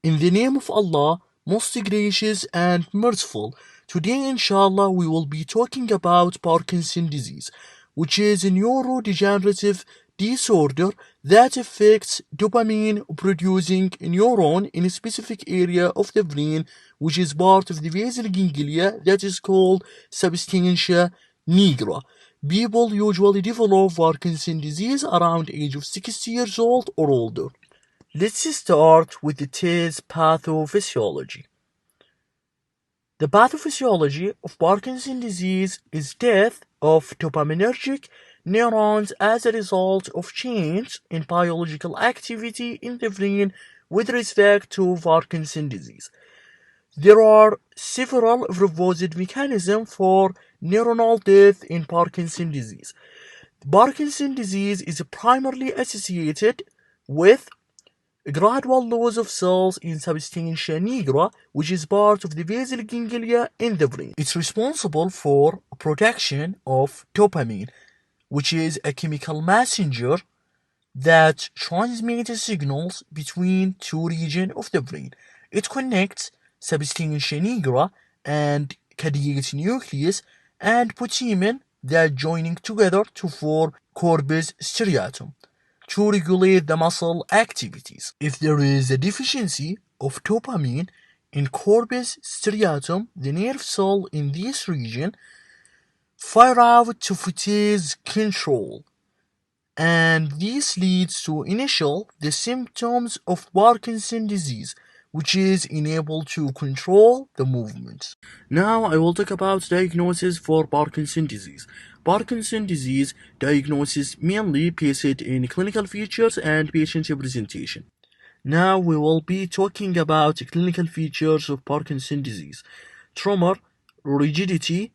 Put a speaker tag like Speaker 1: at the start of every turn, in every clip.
Speaker 1: In the name of Allah, most gracious and merciful, today inshallah we will be talking about Parkinson disease, which is a neurodegenerative disorder that affects dopamine producing neuron in a specific area of the brain, which is part of the basal ganglia that is called substantia nigra. People usually develop Parkinson disease around age of 60 years old or older. Let's start with the test pathophysiology. The pathophysiology of Parkinson's disease is death of dopaminergic neurons as a result of change in biological activity in the brain with respect to Parkinson's disease. There are several proposed mechanisms for neuronal death in Parkinson's disease. Parkinson's disease is primarily associated with gradual loss of cells in substantia nigra, which is part of the basal ganglia in the brain. It's responsible for production of dopamine, which is a chemical messenger that transmits signals between two regions of the brain. It connects substantia nigra and caudate nucleus and putamen that joining together to form corpus striatum to regulate the muscle activities. If there is a deficiency of dopamine in corpus striatum, the nerve cell in this region fire out to phytase control, and this leads to initial the symptoms of Parkinson's disease, which is unable to control the movements. Now I will talk about diagnosis for Parkinson's disease. Parkinson's disease diagnosis mainly based in clinical features and patient presentation. Now we will be talking about clinical features of Parkinson's disease: tremor, rigidity,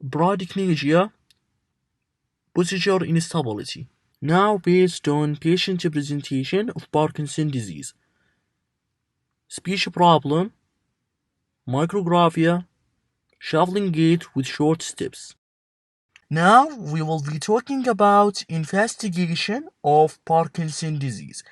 Speaker 1: bradykinesia, posture instability. Now based on patient presentation of Parkinson's disease: speech problem, micrographia, shuffling gait with short steps. Now we will be talking about investigation of Parkinson's disease.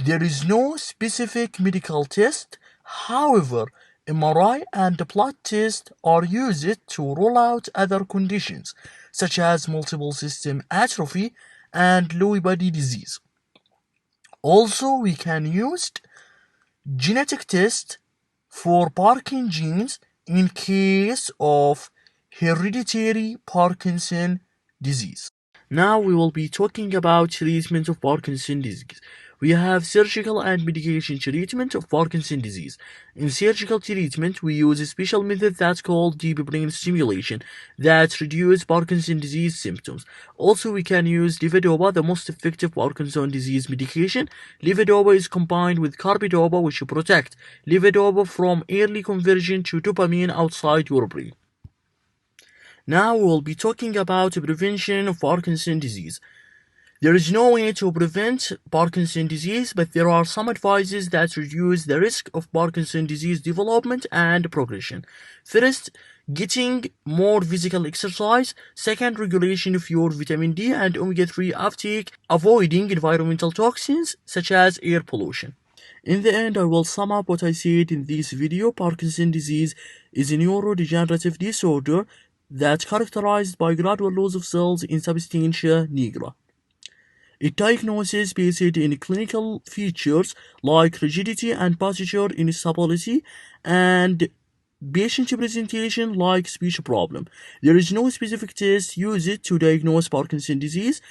Speaker 1: There is no specific medical test, however, MRI and blood tests are used to rule out other conditions, such as multiple system atrophy and Lewy body disease. Also, we can use genetic tests for Parkinson genes in case of hereditary Parkinson disease. Now we will be talking about treatment of Parkinson's disease. We have surgical and medication treatment of Parkinson's disease. In surgical treatment, we use a special method that's called deep brain stimulation that reduces Parkinson's disease symptoms. Also, we can use levodopa, the most effective Parkinson's disease medication. Levodopa is combined with carbidopa, which protect levodopa from early conversion to dopamine outside your brain. Now we will be talking about prevention of Parkinson's disease. There is no way to prevent Parkinson's disease, but there are some advices that reduce the risk of Parkinson's disease development and progression. First, getting more physical exercise. Second, regulation of your vitamin D and omega-3 uptake. Avoiding environmental toxins such as air pollution. In the end, I will sum up what I said in this video. Parkinson's disease is a neurodegenerative disorder that's characterized by gradual loss of cells in substantia nigra. It diagnoses based in clinical features like rigidity and posture instability and patient presentation like speech problem. There is no specific test used to diagnose Parkinson's disease,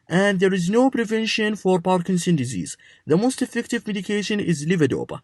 Speaker 1: and there is no prevention for Parkinson's disease. The most effective medication is levodopa.